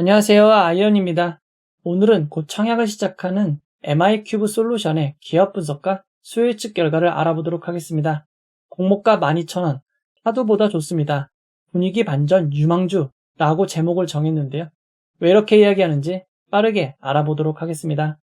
안녕하세요. 아이언입니다. 오늘은 곧 청약을 시작하는 MI큐브 솔루션의 기업 분석과 수요 예측 결과를 알아보도록 하겠습니다. 공모가 12,000원, 하두보다 좋습니다. 분위기 반전 유망주라고 제목을 정했는데요. 왜 이렇게 이야기하는지 빠르게 알아보도록 하겠습니다.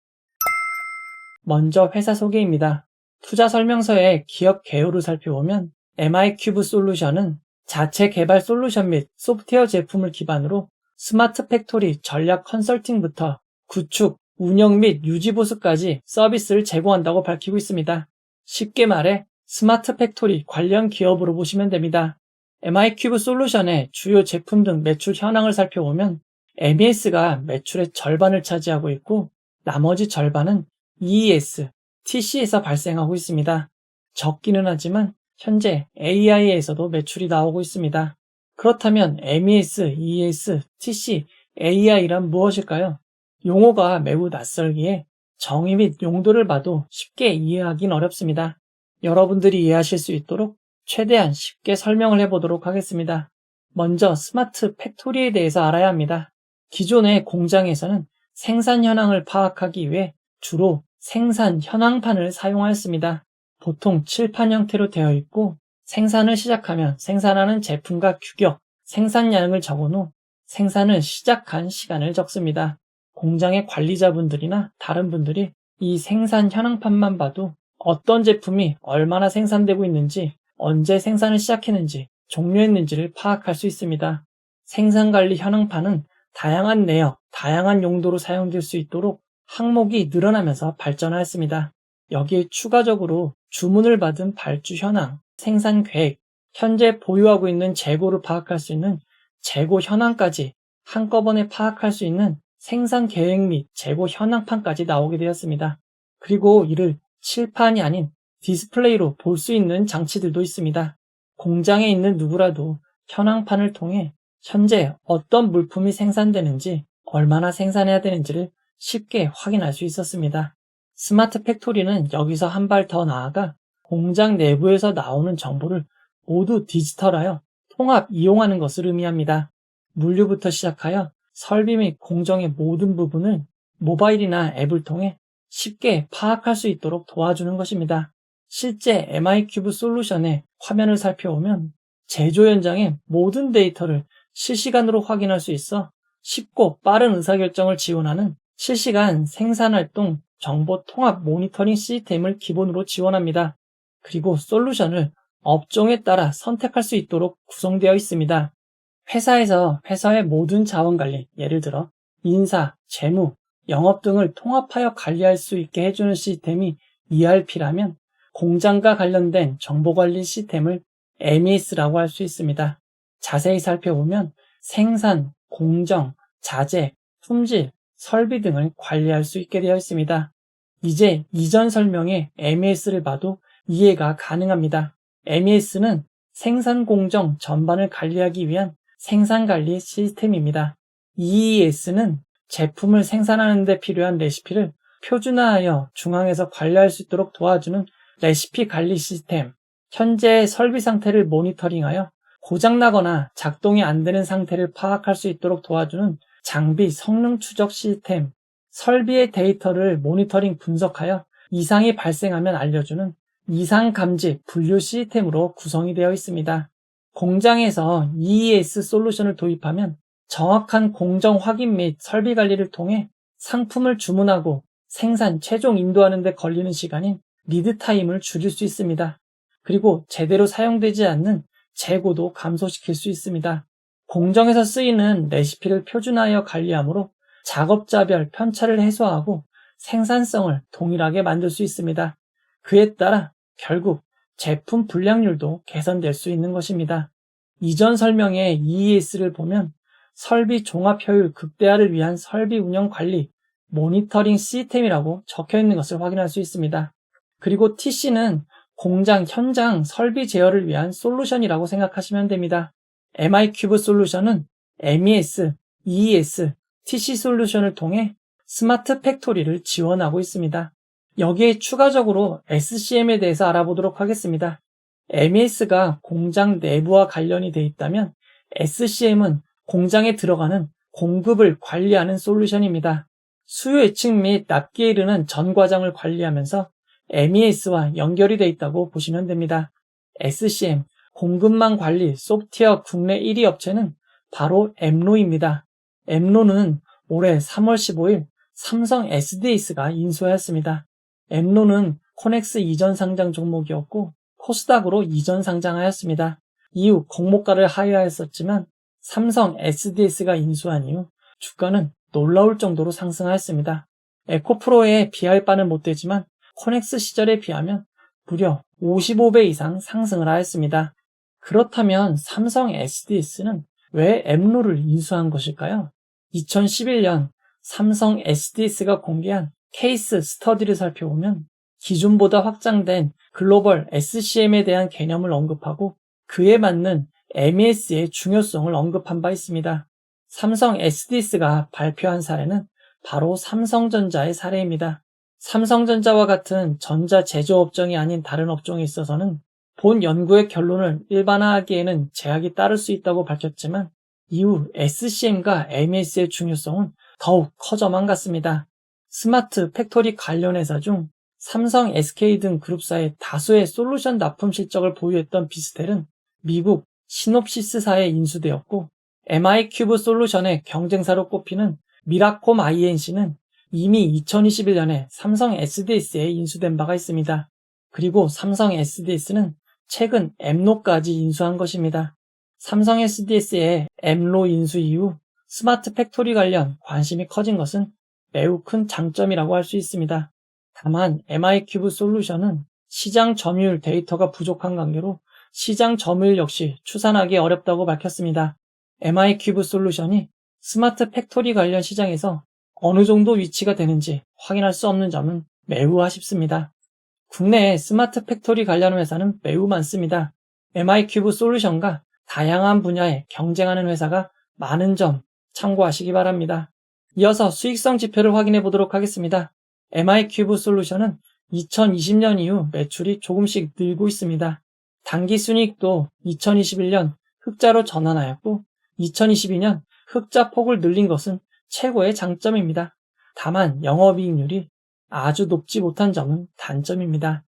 먼저 회사 소개입니다. 투자 설명서의 기업 개요를 살펴보면 MI큐브 솔루션은 자체 개발 솔루션 및 소프트웨어 제품을 기반으로 스마트 팩토리 전략 컨설팅부터 구축, 운영 및 유지 보수까지 서비스를 제공한다고 밝히고 있습니다. 쉽게 말해 스마트 팩토리 관련 기업으로 보시면 됩니다. MI큐브 솔루션의 주요 제품 등 매출 현황을 살펴보면 MES가 매출의 절반을 차지하고 있고 나머지 절반은 EES, TC에서 발생하고 있습니다. 적기는 하지만 현재 AI에서도 매출이 나오고 있습니다. 그렇다면 MES, EES, TC, AI란 무엇일까요? 용어가 매우 낯설기에 정의 및 용도를 봐도 쉽게 이해하긴 어렵습니다. 여러분들이 이해하실 수 있도록 최대한 쉽게 설명을 해보도록 하겠습니다. 먼저 스마트 팩토리에 대해서 알아야 합니다. 기존의 공장에서는 생산 현황을 파악하기 위해 주로 생산 현황판을 사용하였습니다. 보통 칠판 형태로 되어 있고 생산을 시작하면 생산하는 제품과 규격, 생산량을 적은 후 생산을 시작한 시간을 적습니다. 공장의 관리자분들이나 다른 분들이 이 생산 현황판만 봐도 어떤 제품이 얼마나 생산되고 있는지, 언제 생산을 시작했는지, 종료했는지를 파악할 수 있습니다. 생산관리 현황판은 다양한 내역, 다양한 용도로 사용될 수 있도록 항목이 늘어나면서 발전하였습니다. 여기에 추가적으로 주문을 받은 발주 현황, 생산 계획, 현재 보유하고 있는 재고를 파악할 수 있는 재고 현황까지 한꺼번에 파악할 수 있는 생산 계획 및 재고 현황판까지 나오게 되었습니다. 그리고 이를 칠판이 아닌 디스플레이로 볼 수 있는 장치들도 있습니다. 공장에 있는 누구라도 현황판을 통해 현재 어떤 물품이 생산되는지, 얼마나 생산해야 되는지를 쉽게 확인할 수 있었습니다. 스마트 팩토리는 여기서 한 발 더 나아가 공장 내부에서 나오는 정보를 모두 디지털하여 통합 이용하는 것을 의미합니다. 물류부터 시작하여 설비 및 공정의 모든 부분을 모바일이나 앱을 통해 쉽게 파악할 수 있도록 도와주는 것입니다. 실제 MI큐브 솔루션의 화면을 살펴보면 제조 현장의 모든 데이터를 실시간으로 확인할 수 있어 쉽고 빠른 의사결정을 지원하는 실시간 생산활동 정보 통합 모니터링 시스템을 기본으로 지원합니다. 그리고 솔루션을 업종에 따라 선택할 수 있도록 구성되어 있습니다. 회사에서 회사의 모든 자원관리, 예를 들어 인사, 재무, 영업 등을 통합하여 관리할 수 있게 해주는 시스템이 ERP라면 공장과 관련된 정보관리 시스템을 MES라고 할 수 있습니다. 자세히 살펴보면 생산, 공정, 자재, 품질, 설비 등을 관리할 수 있게 되어 있습니다. 이제 이전 설명의 MES를 봐도 이해가 가능합니다. MES는 생산 공정 전반을 관리하기 위한 생산관리 시스템입니다. EES는 제품을 생산하는 데 필요한 레시피를 표준화하여 중앙에서 관리할 수 있도록 도와주는 레시피 관리 시스템, 현재의 설비 상태를 모니터링하여 고장나거나 작동이 안 되는 상태를 파악할 수 있도록 도와주는 장비 성능 추적 시스템, 설비의 데이터를 모니터링 분석하여 이상이 발생하면 알려주는 이상 감지 분류 시스템으로 구성이 되어 있습니다. 공장에서 EES 솔루션을 도입하면 정확한 공정 확인 및 설비 관리를 통해 상품을 주문하고 생산 최종 인도하는 데 걸리는 시간인 리드 타임을 줄일 수 있습니다. 그리고 제대로 사용되지 않는 재고도 감소시킬 수 있습니다. 공정에서 쓰이는 레시피를 표준화하여 관리하므로 작업자별 편차를 해소하고 생산성을 동일하게 만들 수 있습니다. 그에 따라 결국 제품 불량률도 개선될 수 있는 것입니다. 이전 설명의 EES를 보면 설비 종합 효율 극대화를 위한 설비 운영 관리, 모니터링 시스템이라고 적혀 있는 것을 확인할 수 있습니다. 그리고 TC는 공장 현장 설비 제어를 위한 솔루션이라고 생각하시면 됩니다. MI큐브 솔루션은 MES, EES, TC 솔루션을 통해 스마트 팩토리를 지원하고 있습니다. 여기에 추가적으로 SCM에 대해서 알아보도록 하겠습니다. MES가 공장 내부와 관련이 되어 있다면 SCM은 공장에 들어가는 공급을 관리하는 솔루션입니다. 수요 예측 및 납기에 이르는 전 과정을 관리하면서 MES와 연결이 되어 있다고 보시면 됩니다. SCM, 공급망 관리 소프트웨어 국내 1위 업체는 바로 엠로입니다. 엠로는 올해 3월 15일 삼성 SDS가 인수하였습니다. 엠로는 코넥스 이전 상장 종목이었고 코스닥으로 이전 상장하였습니다. 이후 공모가를 하회하였었지만 삼성 SDS가 인수한 이후 주가는 놀라울 정도로 상승하였습니다. 에코프로에 비할 바는 못되지만 코넥스 시절에 비하면 무려 55배 이상 상승을 하였습니다. 그렇다면 삼성 SDS는 왜 엠로를 인수한 것일까요? 2011년 삼성 SDS가 공개한 케이스 스터디를 살펴보면 기존보다 확장된 글로벌 SCM에 대한 개념을 언급하고 그에 맞는 MES의 중요성을 언급한 바 있습니다. 삼성 SDS가 발표한 사례는 바로 삼성전자의 사례입니다. 삼성전자와 같은 전자 제조 업종이 아닌 다른 업종에 있어서는 본 연구의 결론을 일반화하기에는 제약이 따를 수 있다고 밝혔지만 이후 SCM과 MES의 중요성은 더욱 커져만 갔습니다. 스마트 팩토리 관련 회사 중 삼성, SK 등 그룹사의 다수의 솔루션 납품 실적을 보유했던 비스텔은 미국 시놉시스사에 인수되었고 MI큐브 솔루션의 경쟁사로 꼽히는 미라콤 INC는 이미 2021년에 삼성 SDS에 인수된 바가 있습니다. 그리고 삼성 SDS는 최근 엠로까지 인수한 것입니다. 삼성 SDS의 엠로 인수 이후 스마트 팩토리 관련 관심이 커진 것은 매우 큰 장점이라고 할 수 있습니다. 다만 MI큐브 솔루션은 시장 점유율 데이터가 부족한 관계로 시장 점유율 역시 추산하기 어렵다고 밝혔습니다. MI큐브 솔루션이 스마트 팩토리 관련 시장에서 어느 정도 위치가 되는지 확인할 수 없는 점은 매우 아쉽습니다. 국내에 스마트 팩토리 관련 회사는 매우 많습니다. MI큐브 솔루션과 다양한 분야에 경쟁하는 회사가 많은 점 참고하시기 바랍니다. 이어서 수익성 지표를 확인해 보도록 하겠습니다. MI큐브 솔루션은 2020년 이후 매출이 조금씩 늘고 있습니다. 당기순이익도 2021년 흑자로 전환하였고 2022년 흑자 폭을 늘린 것은 최고의 장점입니다. 다만 영업이익률이 아주 높지 못한 점은 단점입니다.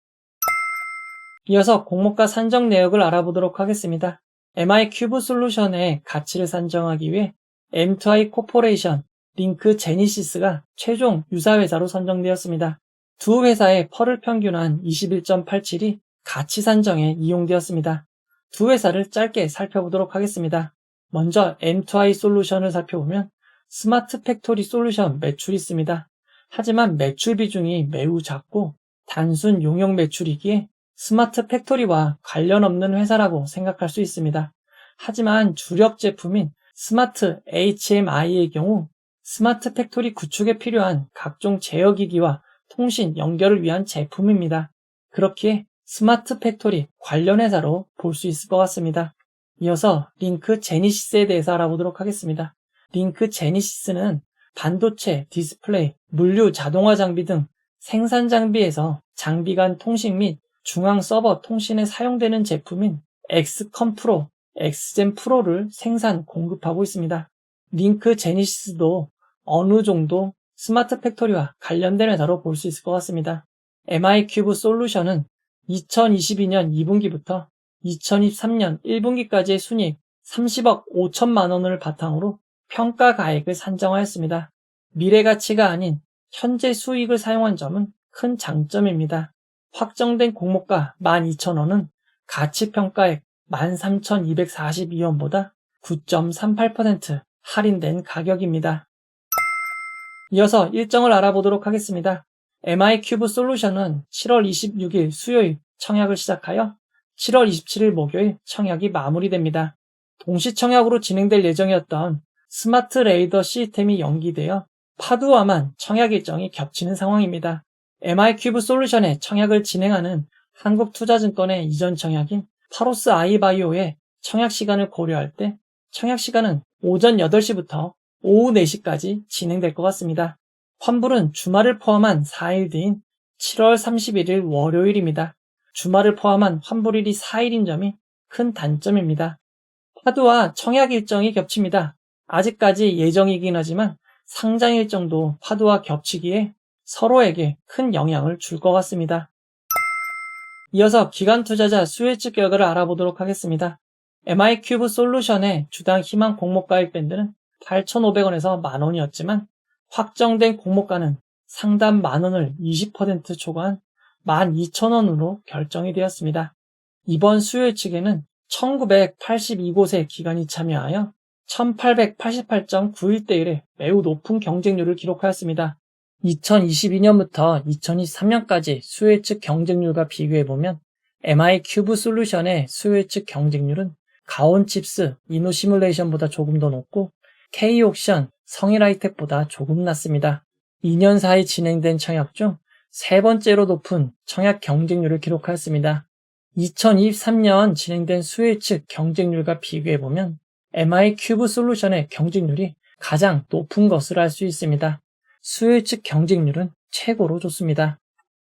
이어서 공모가 산정 내역을 알아보도록 하겠습니다. MI큐브 솔루션의 가치를 산정하기 위해 M2I 코퍼레이션, 링크 제니시스가 최종 유사회사로 선정되었습니다. 두 회사의 펄을 평균한 21.87이 가치 산정에 이용되었습니다. 두 회사를 짧게 살펴보도록 하겠습니다. 먼저 M2I 솔루션을 살펴보면 스마트 팩토리 솔루션 매출이 있습니다. 하지만 매출 비중이 매우 작고 단순 용역 매출이기에 스마트 팩토리와 관련 없는 회사라고 생각할 수 있습니다. 하지만 주력 제품인 스마트 HMI의 경우 스마트 팩토리 구축에 필요한 각종 제어기기와 통신 연결을 위한 제품입니다. 그렇기에 스마트 팩토리 관련 회사로 볼 수 있을 것 같습니다. 이어서 링크 제니시스에 대해서 알아보도록 하겠습니다. 링크 제니시스는 반도체, 디스플레이, 물류 자동화 장비 등 생산 장비에서 장비 간 통신 및 중앙 서버 통신에 사용되는 제품인 엑스컴 프로, 엑스젠 프로를 생산, 공급하고 있습니다. 링크 제니시스도 어느 정도 스마트 팩토리와 관련된 회사로 볼 수 있을 것 같습니다. MI큐브 솔루션은 2022년 2분기부터 2023년 1분기까지의 순이익 30억 5천만 원을 바탕으로 평가 가액을 산정하였습니다. 미래 가치가 아닌 현재 수익을 사용한 점은 큰 장점입니다. 확정된 공모가 12,000원은 가치평가액 13,242원보다 9.38% 할인된 가격입니다. 이어서 일정을 알아보도록 하겠습니다. MI큐브 솔루션은 7월 26일 수요일 청약을 시작하여 7월 27일 목요일 청약이 마무리됩니다. 동시 청약으로 진행될 예정이었던 스마트 레이더 시스템이 연기되어 파두와만 청약 일정이 겹치는 상황입니다. MI큐브 솔루션의 청약을 진행하는 한국투자증권의 이전 청약인 파로스 아이바이오의 청약 시간을 고려할 때 청약 시간은 오전 8시부터 오후 4시까지 진행될 것 같습니다. 환불은 주말을 포함한 4일 뒤인 7월 31일 월요일입니다. 주말을 포함한 환불일이 4일인 점이 큰 단점입니다. 파두와 청약 일정이 겹칩니다. 아직까지 예정이긴 하지만 상장 일정도 파도와 겹치기에 서로에게 큰 영향을 줄 것 같습니다. 이어서 기관 투자자 수혜측 결과를 알아보도록 하겠습니다. MI큐브 솔루션의 주당 희망 공모가액 밴드는 8,500원에서 만원이었지만 확정된 공모가는 상단 만원을 20% 초과한 12,000원으로 결정이 되었습니다. 이번 수요일측에는 1982곳의 기관이 참여하여 1888.91대 1의 매우 높은 경쟁률을 기록하였습니다. 2022년부터 2023년까지 수요일측 경쟁률과 비교해보면 MI큐브 솔루션의 수요일측 경쟁률은 가온칩스, 이노시뮬레이션보다 조금 더 높고 K옥션, 성일하이텍보다 조금 낮습니다. 2년 사이 진행된 청약 중 세 번째로 높은 청약 경쟁률을 기록하였습니다. 2023년 진행된 수요일측 경쟁률과 비교해보면 MI큐브 솔루션의 경쟁률이 가장 높은 것을 알 수 있습니다. 수요일측 경쟁률은 최고로 좋습니다.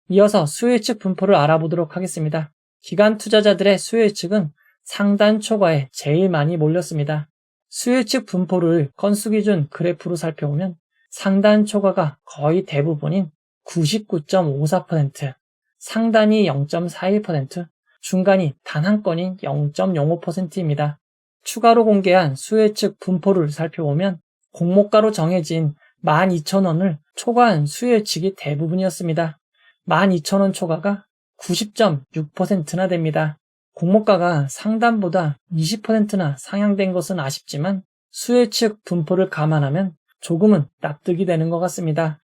이어서 수요일측 분포를 알아보도록 하겠습니다. 기관 투자자들의 수요일측은 상단 초과에 제일 많이 몰렸습니다. 수요일측 분포를 건수 기준 그래프로 살펴보면 상단 초과가 거의 대부분인 99.54%, 상단이 0.41%, 중간이 단 한 건인 0.05%입니다. 추가로 공개한 수요일측 분포를 살펴보면 공모가로 정해진 12,000원을 초과한 수요일측이 대부분이었습니다. 12,000원 초과가 90.6%나 됩니다. 공모가가 상단보다 20%나 상향된 것은 아쉽지만 수요일측 분포를 감안하면 조금은 납득이 되는 것 같습니다.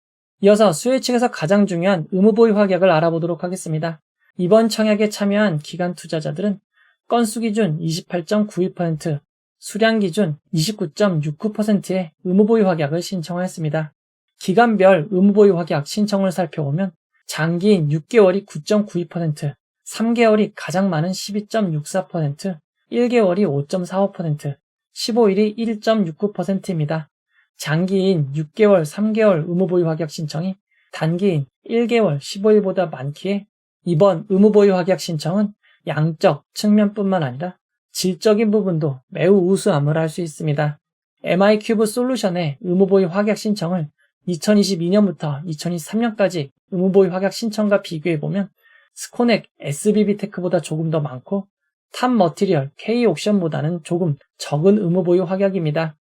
이어서 수요일측에서 가장 중요한 의무보유 확약을 알아보도록 하겠습니다. 이번 청약에 참여한 기관 투자자들은 건수 기준 28.91%, 수량 기준 29.69%의 의무보유 확약을 신청하였습니다. 기간별 의무보유 확약 신청을 살펴보면 장기인 6개월이 9.92%, 3개월이 가장 많은 12.64%, 1개월이 5.45%, 15일이 1.69%입니다. 장기인 6개월, 3개월 의무보유 확약 신청이 단기인 1개월, 15일보다 많기에 이번 의무보유 확약 신청은 양적 측면뿐만 아니라 질적인 부분도 매우 우수함을 알 수 있습니다. MI큐브 솔루션의 의무보유 확약 신청을 2022년부터 2023년까지 의무보유 확약 신청과 비교해보면 스코넥 SBB테크보다 조금 더 많고 탑머티리얼 K옥션보다는 조금 적은 의무보유 확약입니다.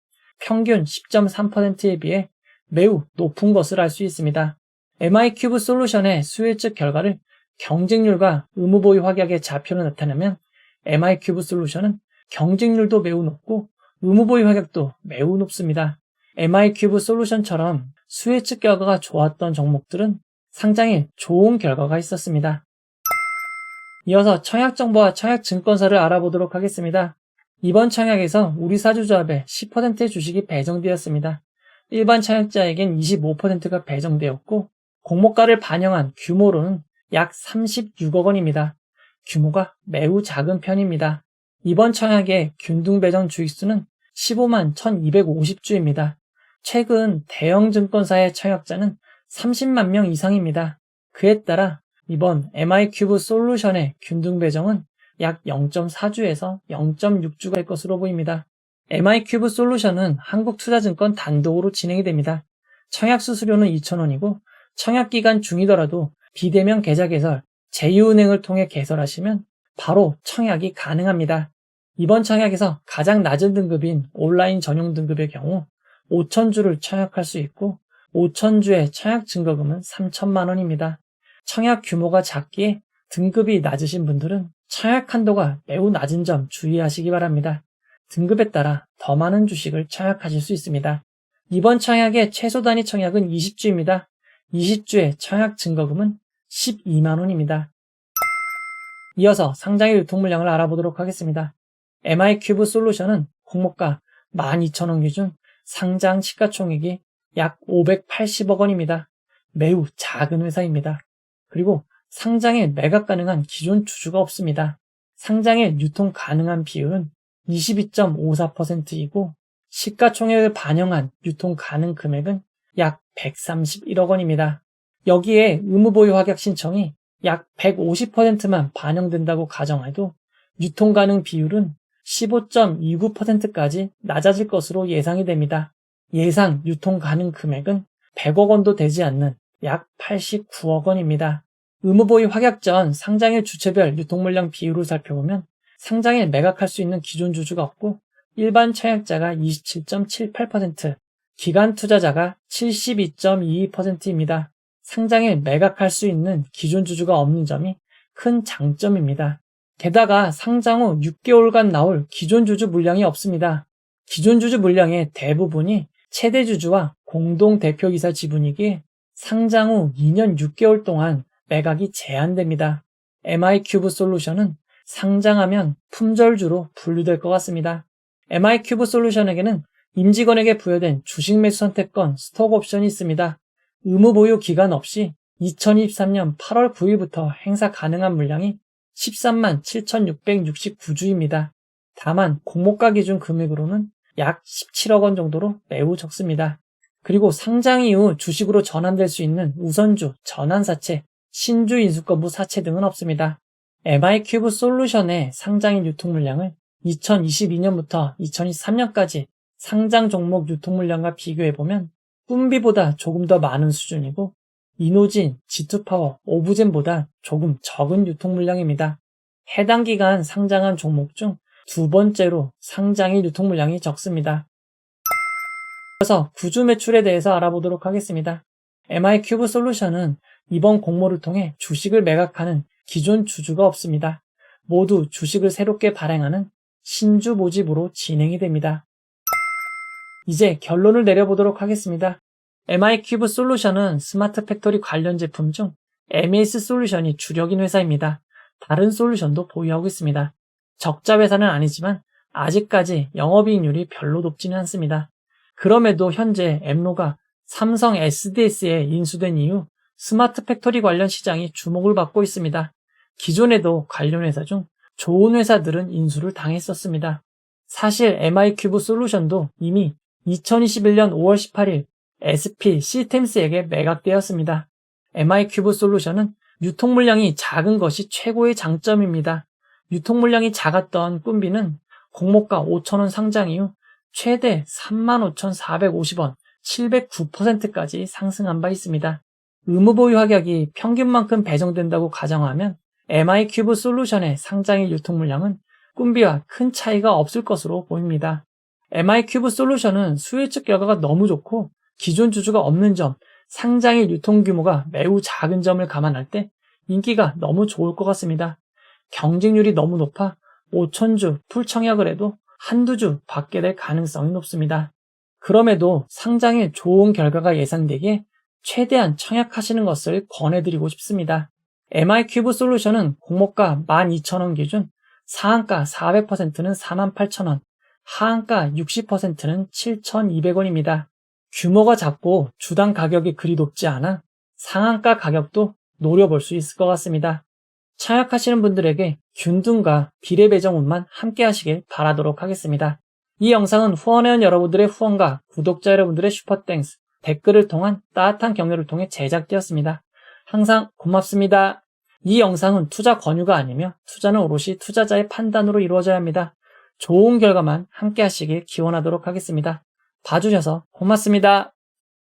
평균 10.3%에 비해 매우 높은 것을 알 수 있습니다. MI큐브 솔루션의 수요일측 결과를 경쟁률과 의무보유 확약의 좌표로 나타내면 MI큐브 솔루션은 경쟁률도 매우 높고 의무보유 확약도 매우 높습니다. MI큐브 솔루션처럼 수요일측 결과가 좋았던 종목들은 상장에 좋은 결과가 있었습니다. 이어서 청약정보와 청약증권사를 알아보도록 하겠습니다. 이번 청약에서 우리사주조합에 10%의 주식이 배정되었습니다. 일반 청약자에겐 25%가 배정되었고 공모가를 반영한 규모로는 약 36억 원입니다. 규모가 매우 작은 편입니다. 이번 청약의 균등배정 주식수는 15만 1250주입니다. 최근 대형 증권사의 청약자는 30만 명 이상입니다. 그에 따라 이번 MI큐브 솔루션의 균등배정은 약 0.4주에서 0.6주가 될 것으로 보입니다. MI큐브 솔루션은 한국투자증권 단독으로 진행이 됩니다. 청약 수수료는 2,000원이고 청약기간 중이더라도 비대면 계좌 개설, 제휴은행을 통해 개설하시면 바로 청약이 가능합니다. 이번 청약에서 가장 낮은 등급인 온라인 전용 등급의 경우 5,000주를 청약할 수 있고 5,000주의 청약 증거금은 3,000만 원입니다. 청약 규모가 작기에 등급이 낮으신 분들은 청약 한도가 매우 낮은 점 주의하시기 바랍니다. 등급에 따라 더 많은 주식을 청약하실 수 있습니다. 이번 청약의 최소 단위 청약은 20주입니다. 20주의 청약 증거금은 12만 원입니다. 이어서 상장의 유통 물량을 알아보도록 하겠습니다. MI큐브 솔루션은 공모가 12,000원 기준 상장 시가총액이 약 580억 원입니다. 매우 작은 회사입니다. 그리고 상장에 매각 가능한 기존 주주가 없습니다. 상장에 유통 가능한 비율은 22.54%이고 시가총액을 반영한 유통 가능 금액은 약 131억 원입니다. 여기에 의무보유 확약 신청이 약 150%만 반영된다고 가정해도 유통 가능 비율은 15.29%까지 낮아질 것으로 예상이 됩니다. 예상 유통 가능 금액은 100억 원도 되지 않는 약 89억 원입니다. 의무보유 확약 전 상장일 주체별 유통물량 비율을 살펴보면 상장일 매각할 수 있는 기존 주주가 없고 일반 청약자가 27.78%, 기관 투자자가 72.22%입니다. 상장일 매각할 수 있는 기존 주주가 없는 점이 큰 장점입니다. 게다가 상장 후 6개월간 나올 기존 주주 물량이 없습니다. 기존 주주 물량의 대부분이 최대 주주와 공동 대표이사 지분이기에 상장 후 2년 6개월 동안 매각이 제한됩니다. MI큐브 솔루션은 상장하면 품절주로 분류될 것 같습니다. MI큐브 솔루션에게는 임직원에게 부여된 주식 매수 선택권 스톡 옵션이 있습니다. 의무 보유 기간 없이 2023년 8월 9일부터 행사 가능한 물량이 13만 7,669주입니다. 다만 공모가 기준 금액으로는 약 17억 원 정도로 매우 적습니다. 그리고 상장 이후 주식으로 전환될 수 있는 우선주, 전환사채, 신주 인수권부 사채 등은 없습니다. MI큐브 솔루션의 상장인 유통 물량을 2022년부터 2023년까지 상장 종목 유통 물량과 비교해보면 꿈비보다 조금 더 많은 수준이고 이노진, G2파워, 오브젠보다 조금 적은 유통 물량입니다. 해당 기간 상장한 종목 중 두 번째로 상장일 유통 물량이 적습니다. 이어서 구주 매출에 대해서 알아보도록 하겠습니다. MI큐브 솔루션은 이번 공모를 통해 주식을 매각하는 기존 주주가 없습니다. 모두 주식을 새롭게 발행하는 신주 모집으로 진행이 됩니다. 이제 결론을 내려보도록 하겠습니다. MI큐브 솔루션은 스마트 팩토리 관련 제품 중 MES 솔루션이 주력인 회사입니다. 다른 솔루션도 보유하고 있습니다. 적자 회사는 아니지만 아직까지 영업이익률이 별로 높지는 않습니다. 그럼에도 현재 엠로가 삼성 SDS에 인수된 이후 스마트 팩토리 관련 시장이 주목을 받고 있습니다. 기존에도 관련 회사 중 좋은 회사들은 인수를 당했었습니다. 사실 MI큐브 솔루션도 이미 2021년 5월 18일 SP 시스템스에게 매각되었습니다. MI큐브 솔루션은 유통 물량이 작은 것이 최고의 장점입니다. 유통 물량이 작았던 꿈비는 공모가 5,000원 상장 이후 최대 35,450원, 709%까지 상승한 바 있습니다. 의무보유 확약이 평균만큼 배정된다고 가정하면 MI큐브 솔루션의 상장일 유통 물량은 꿈비와 큰 차이가 없을 것으로 보입니다. MI큐브 솔루션은 수혜측 결과가 너무 좋고 기존 주주가 없는 점, 상장일 유통 규모가 매우 작은 점을 감안할 때 인기가 너무 좋을 것 같습니다. 경쟁률이 너무 높아 5,000주 풀 청약을 해도 한두 주 받게 될 가능성이 높습니다. 그럼에도 상장일 좋은 결과가 예상되기에 최대한 청약하시는 것을 권해드리고 싶습니다. MI큐브 솔루션은 공모가 12,000원 기준 상한가 400%는 48,000원, 하한가 60%는 7,200원입니다. 규모가 작고 주당 가격이 그리 높지 않아 상한가 가격도 노려볼 수 있을 것 같습니다. 청약하시는 분들에게 균등과 비례 배정운만 함께 하시길 바라도록 하겠습니다. 이 영상은 후원회원 여러분들의 후원과 구독자 여러분들의 슈퍼땡스, 댓글을 통한 따뜻한 격려를 통해 제작되었습니다. 항상 고맙습니다. 이 영상은 투자 권유가 아니며 투자는 오롯이 투자자의 판단으로 이루어져야 합니다. 좋은 결과만 함께 하시길 기원하도록 하겠습니다. 봐주셔서 고맙습니다.